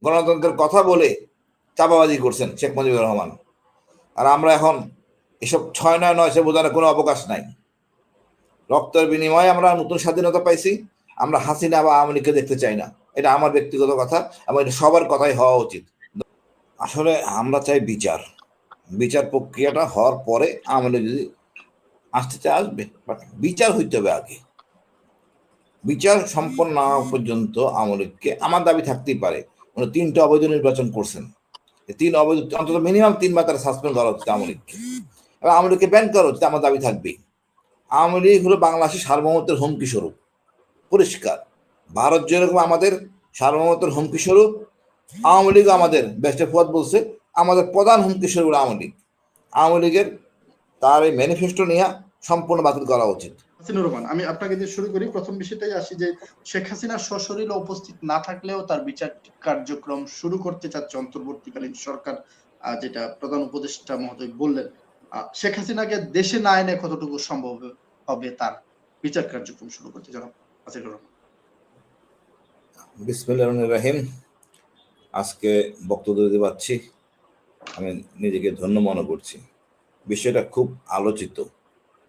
গণতন্ত্রের কথা বলে চাপাবাজি করছেন শেখ মুজিবুর রহমান। আর আমরা এখন এসব 6-9 সে বোঝানোর কোনো অবকাশ নাই। রক্তের বিনিময়ে আমরা নতুন স্বাধীনতা পাইছি। আমরা হাসিনা বা আওয়ামী লীগকে দেখতে চাই না, এটা আমার ব্যক্তিগত কথা এবং এটা সবার কথাই হওয়া উচিত। আসলে আমরা চাই বিচার, বিচার প্রক্রিয়াটা হওয়ার পরে আওয়ামী লীগ যদি আসতে চায় আসবে, বাট বিচার হইতে হবে আগে। বিচার সম্পন্ন না হওয়া পর্যন্ত আওয়ামী লীগকে, আমার দাবি থাকতেই পারে, উনি 3টা অবৈধ নির্বাচন করছেন, 3 অবৈধ অন্তত মিনিমাম 3বার তারা সাসপেন্ড করা হচ্ছে আওয়ামী লীগকে, এবং আওয়ামী লীগকে ব্যান করা হচ্ছে, আমার দাবি থাকবেই। আওয়ামী লীগ হলো বাংলাদেশের সার্বভৌমত্বের হুমকি স্বরূপ, পরিষ্কার। ভারত যেরকম আমাদের সার্বভৌমত্বের হুমকি স্বরূপ, আওয়ামী লীগ আমাদের, বেস্ট ফুয়াদ বলছে, আমাদের প্রধান হুমকি স্বরূপ আওয়ামী লীগ। আওয়ামী লীগের তার এই ম্যানিফেস্টো নিয়ে সম্পূর্ণ বাতিল করা উচিত। হাসিনুর রহমান, আমি আপনাকে দিয়ে শুরু করি। প্রথম বিষয়টাই আসি যে শেখ হাসিনা সশরীরে উপস্থিত না থাকলেও তার বিচার কার্যক্রম শুরু করতে চাচ্ছে অন্তর্বর্তীকালীন সরকার, যেটা প্রধান উপদেষ্টা মহোদয় বললেন। শেখ হাসিনাকে দেশে না এনে কতটুকু সম্ভব হবে তার বিচার কার্যক্রম শুরু করতে? জনাব হাসিনুর রহমান। বিসমিল্লাহির রহমানির রহিম। আজকে বক্তব্য দিতে পারছি, আমি নিজেকে ধন্য মনে করছি। বিষয়টা খুব আলোচিত।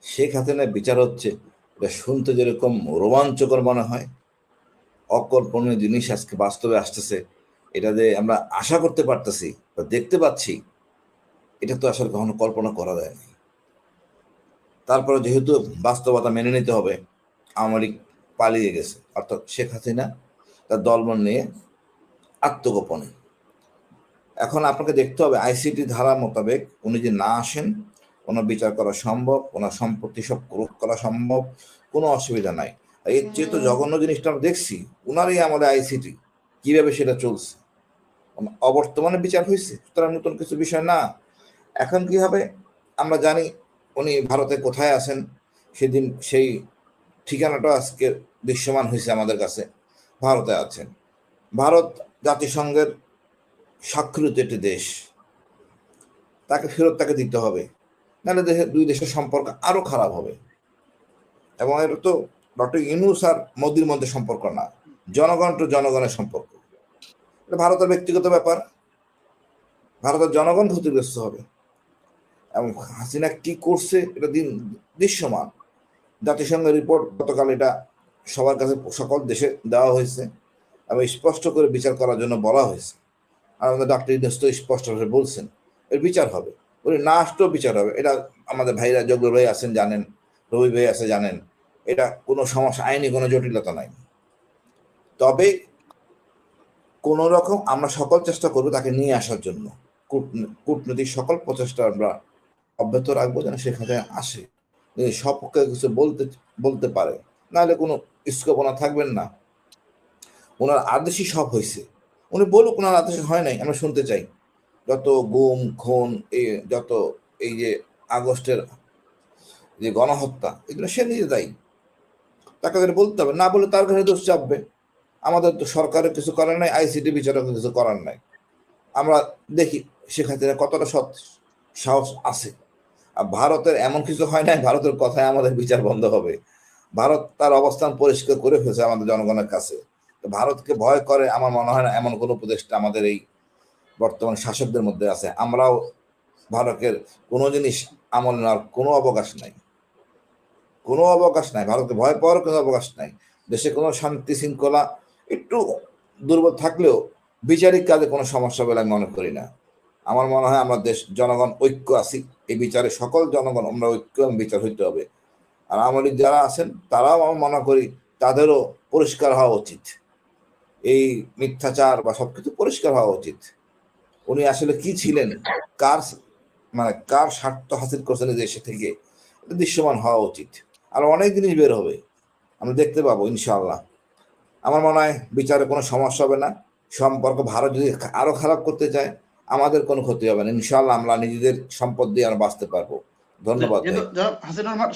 শেখ হাসিনার বিচার হচ্ছে, এটা শুনতে যেরকম রোমাঞ্চকর মনে হয়, অকল্পনীয় জিনিস আজকে বাস্তবে আসতেছে, এটা যে আমরা আশা করতে পারতেছি বা দেখতে পাচ্ছি, এটা তো আসলে কখনো কল্পনা করা যায় না। তারপরে যেহেতু বাস্তবতা মেনে নিতে হবে, আওয়ামী লীগ পালিয়ে গেছে, অর্থাৎ শেখ হাসিনা তার দলবল নিয়ে আত্মগোপনে। এখন আপনাকে দেখতে হবে আইসিটি ধারা মোতাবেক উনি যে না আসেন, ওনার বিচার করা সম্ভব, ওনার সম্পত্তি সব ক্রোধ করা সম্ভব, কোনো অসুবিধা নাই। এর চেয়ে তো জঘন্য জিনিসটা আমরা দেখছি, উনারই আমাদের আইসিটি কিভাবে সেটা চলছে, অবর্তমানে বিচার হয়েছে, সুতরাং নতুন কিছু বিষয় না। এখন কি হবে আমরা জানি, উনি ভারতে কোথায় আছেন, সেদিন সেই ঠিকানাটা আজকে দৃশ্যমান হয়েছে আমাদের কাছে, ভারতে আছেন। ভারত জাতিসংঘের স্বাক্ষরিত একটি দেশ, তাকে ফেরত তাকে দিতে হবে, নাহলে দুই দেশের সম্পর্ক আরো খারাপ হবে। এবং এটা তো ডক্টর ইউনূস আর মোদির মধ্যে সম্পর্ক না, জনগণ টু জনগণের সম্পর্ক। এটা ভারতের ব্যক্তিগত ব্যাপার, ভারতের জনগণ ক্ষতিগ্রস্ত হবে। এবং হাসিনা কি করছে এটা দৃশ্যমান। জাতিসংঘের রিপোর্ট গতকাল এটা সবার কাছে, সকল দেশে দেওয়া হয়েছে এবং স্পষ্ট করে বিচার করার জন্য বলা হয়েছে। আর আমাদের ডক্টর ইউনূস তো স্পষ্টভাবে বলছেন এর বিচার হবে, উনি না আসতেও বিচার হবে। এটা আমাদের ভাইরা, যোগ্য ভাই আছেন জানেন, রবি ভাই আছে জানেন, এটা কোনো সমস্যা, আইনি কোনো জটিলতা নাই। তবে কোন রকম আমরা সকল চেষ্টা করবো তাকে নিয়ে আসার জন্য, কূটনৈতিক সকল প্রচেষ্টা আমরা অব্যাহত রাখবো যেন সেখানে আসে, সপক্ষে কিছু বলতে পারে, নাহলে কোনো স্কোপনা থাকবেন না। ওনার আদেশই সব হয়েছে, উনি বলুক ওনার আদেশে হয় নাই, আমরা শুনতে চাই। যত গুম খুন, যত এই যে আগস্টের যে গণহত্যা, এগুলো সে নিজে দায়ী, তাকে বলতে হবে, না বলে তার কাছে দোষ চাপবে। আমাদের তো সরকারের কিছু করার নাই, আইসিটি বিচারকের কিছু করার নাই। আমরা দেখি সেক্ষেত্রে কতটা সাহস আছে। আর ভারতের এমন কিছু হয় নাই ভারতের কথায় আমাদের বিচার বন্ধ হবে। ভারত তার অবস্থান পরিষ্কার করে ফেলছে আমাদের জনগণের কাছে। ভারতকে ভয় করে আমার মনে হয় না এমন কোনো উপদেষ্টা আমাদের এই বর্তমান শাসকদের মধ্যে আছে। আমরাও ভারতের কোনো জিনিস আমল নেওয়ার কোনো অবকাশ নাই, কোনো অবকাশ নাই, ভারতকে ভয় পাওয়ার কোনো অবকাশ নাই। দেশে কোনো শান্তি শৃঙ্খলা একটু দুর্বল থাকলেও বিচারিক কাজে কোনো সমস্যা বলে আমি মনে করি না। আমার মনে হয় আমরা জনগণ ঐক্য আছি, এই বিচারে সকল জনগণ আমরা ঐক্য এবং বিচার হইতে হবে। আর আওয়ামী লীগ যারা আছেন তারাও আমি মনে করি তাদেরও পরিষ্কার হওয়া উচিত, এই মিথ্যাচার বা সবকিছু পরিষ্কার হওয়া উচিত। উনি আসলে কি ছিলেন, কার কার স্বার্থ হাসিল করছেন দেশে থেকে, দৃশ্যমান হওয়া উচিত। আর অনেক জিনিস বের হবে, আমরা দেখতে পাবো ইনশাআল্লাহ। আমার মনে হয় বিচারে কোনো সমস্যা হবে না। সম্পর্ক ভারত যদি আরো খারাপ করতে চায়, আমাদের কোনো ক্ষতি হবে না ইনশাআল্লাহ, আমরা নিজেদের সম্পদ দিয়ে আমরা বাঁচতে পারবো। ধন্যবাদ।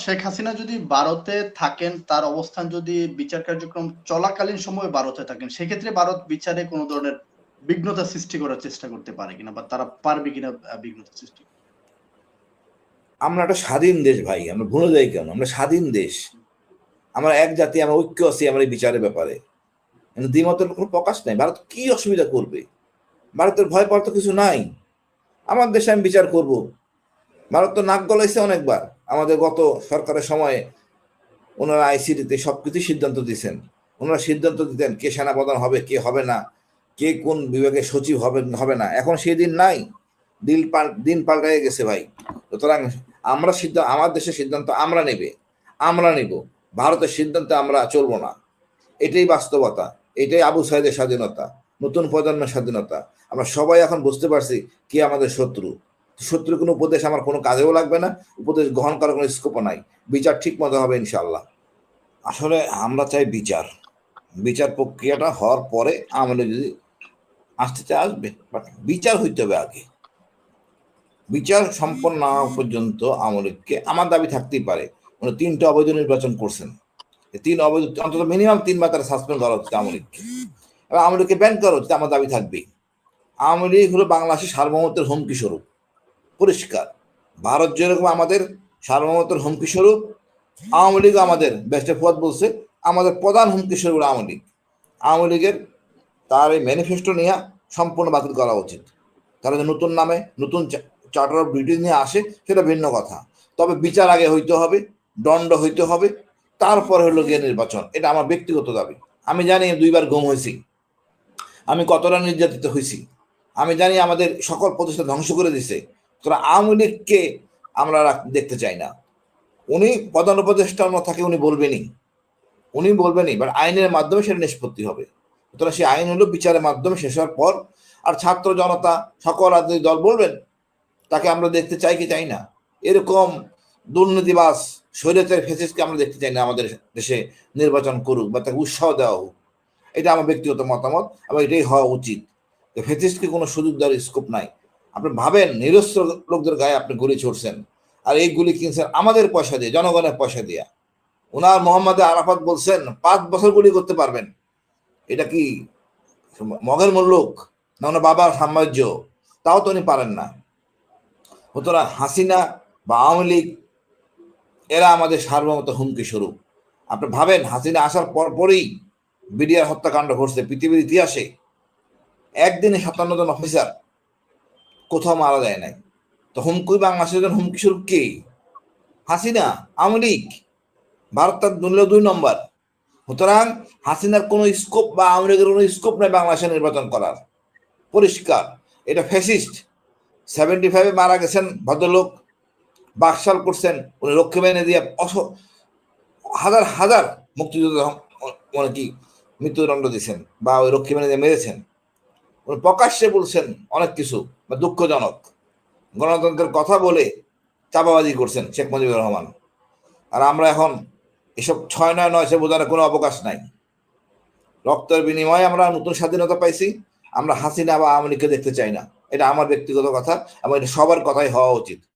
শেখ হাসিনা যদি ভারতে থাকেন, তার অবস্থান যদি বিচার কার্যক্রম চলাকালীন সময়ে ভারতে থাকেন, সেক্ষেত্রে ভারত বিচারে কোনো ধরনের বিঘ্নতা সৃষ্টি করার চেষ্টা করতে পারে কিনা, বা তারা পারবে কিনা বিঘ্নতা সৃষ্টি? আমরা একটা স্বাধীন দেশ ভাই, আমরা ভুলে যাই কেন, আমরা স্বাধীন দেশ, আমরা এক জাতি, আমরা ঐক্য আছি, আমরা এই বিচারের ব্যাপারে দ্বিমতের কোনো প্রকাশ নাই। ভারত কি অসুবিধা করবে? ভারতের ভয় পাওয়ার তো কিছু নাই। আমার দেশে আমি বিচার করব। ভারত তো নাক গলাইছে অনেকবার। আমাদের গত সরকারের সময়ে ওনারা আইসিটিতে সবকিছু সিদ্ধান্ত দিচ্ছেন। ওনারা সিদ্ধান্ত দিতেন কে সেনাপ্রধান হবে, কে হবে না, কে কোন বিভাগের সচিব হবে হবে না। এখন সেই দিন নাই। দিন পাল্টাই গেছে ভাই। সুতরাং আমরা সিদ্ধান্ত, আমার দেশের সিদ্ধান্ত আমরা নেবে, আমরা নিব। ভারতের সিদ্ধান্তে আমরা চলবো না। এটাই বাস্তবতা, এটাই আবু সাইদের স্বাধীনতা, নতুন প্রজন্মের স্বাধীনতা। আমরা সবাই এখন বুঝতে পারছি কে আমাদের শত্রু। শত্রুর কোনো উপদেশ আমার কোনো কাজেও লাগবে না, উপদেশ গ্রহণ করার কোনো স্কোপও নাই। বিচার ঠিক মতো হবে ইনশাল্লাহ। আসলে আমরা চাই বিচার। বিচার প্রক্রিয়াটা হওয়ার পরে আমাদের যদি আসতে চায় আসবে, বাট বিচার হইতে হবে আগে। বিচার সম্পন্ন না হওয়া পর্যন্ত আওয়ামী লীগকে, আমার দাবি থাকতেই পারে, উনি 3টা অবৈধ নির্বাচন করছেন, 3 অবৈধ, অন্তত মিনিমাম 3বার তারা সাসপেন্ড করা হচ্ছে আওয়ামী লীগকে, এবং আওয়ামী লীগকে ব্যান করা হচ্ছে। আমার দাবি থাকবেই। আওয়ামী লীগ হলো বাংলাদেশের সার্বভৌমত্বের হুমকি স্বরূপ, পরিষ্কার। ভারত যেরকম আমাদের সার্বভৌমত্বের হুমকি স্বরূপ, আওয়ামী লীগ আমাদের, ব্যারিস্টার ফুয়াদ বলছে, আমাদের প্রধান হুমকি স্বরূপ আওয়ামী লীগ। আওয়ামী লীগের তার এই ম্যানিফেস্টো নিয়ে সম্পূর্ণ বাতিল করা উচিত। তারা যে নতুন নামে নতুন চার্টার অফ ডিউটি নিয়ে আসে সেটা ভিন্ন কথা, তবে বিচার আগে হইতে হবে, দণ্ড হইতে হবে, তারপর হলো গিয়ে নির্বাচন। এটা আমার ব্যক্তিগত দাবি। আমি জানি 2বার গুম হয়েছি, আমি কতটা নির্যাতিত হয়েছি, আমি জানি আমাদের সকল প্রতিষ্ঠান ধ্বংস করে দিছে। তোরা আওয়ামী লীগকে আমরা দেখতে চাই না। উনি প্রধান উপদেষ্টা না থাকে, উনি বলবেনই, বাট আইনের মাধ্যমে সেটা নিষ্পত্তি হবে। সুতরাং সেই আইন হলো বিচারের মাধ্যমে শেষ হওয়ার পর। আর ছাত্র জনতা সকল রাজনৈতিক দল বলবেন, তাকে আমরা দেখতে চাই কি চাই না। এরকম দুর্নীতিবাজ স্বৈরাচারী ফ্যাসিস্টকে আমরা দেখতে চাই না আমাদের দেশে নির্বাচন করুক বা তাকে উৎসাহ দেওয়া হোক। এটা আমার ব্যক্তিগত মতামত, এবং এটাই হওয়া উচিত। ফ্যাসিস্টকে কোনো সুযোগ দেওয়ার স্কোপ নাই। আপনি ভাবেন, নিরস্ত্র লোকদের গায়ে আপনি গুলি ছুড়ছেন, আর এই গুলি কিনছেন আমাদের পয়সা দিয়ে, জনগণের পয়সা দিয়া। ওনার মোহাম্মদ আরাফাত বলছেন 5 বছর গুলি করতে পারবেন। এটা কি মগের মুল্লুক না ওনার বাবার সাম্রাজ্য? তাও তো উনি পারেন না। সুতরাং হাসিনা বা আওয়ামী লীগ এরা আমাদের সার্বভৌমত্ব হুমকি স্বরূপ। আপনি ভাবেন, হাসিনা আসার পরেই বিডিআর হত্যাকাণ্ড ঘটছে পৃথিবীর ইতিহাসে। একদিনে 57 জন অফিসার, কোথাও মারা যায় নাই। তো হুমকি বাংলাদেশের হুমকি স্বরূপ কে? হাসিনা, আওয়ামী লীগ। ভারত তার 2 নম্বর। সুতরাং হাসিনার কোনো স্কোপ বা আওয়ামী লীগের কোনো স্কোপ নাই বাংলাদেশে নির্বাচন করার, পরিষ্কার। এটা ফ্যাসিস্ট। 75-এ মারা গেছেন ভদ্রলোক, বাকশাল করছেন উনি, রক্ষী বাহিনী দিয়ে হাজার হাজার মুক্তিযোদ্ধা মানে কি মৃত্যুদণ্ড দিয়েছেন, বা ওই রক্ষী বাহিনী দিয়ে মেরেছেন। উনি প্রকাশ্যে বলছেন অনেক কিছু, বা দুঃখজনক গণতন্ত্রের কথা বলে চাপাবাজি করছেন শেখ মুজিবুর রহমান। আর আমরা এখন এসব 6-9 বোঝানোর কোনো অবকাশ নাই। রক্তের বিনিময়ে আমরা নতুন স্বাধীনতা পাইছি। আমরা হাসিনা বা আওয়ামী লীগকে দেখতে চাই না। এটা আমার ব্যক্তিগত কথা, এবং এটা সবার কথাই হওয়া উচিত।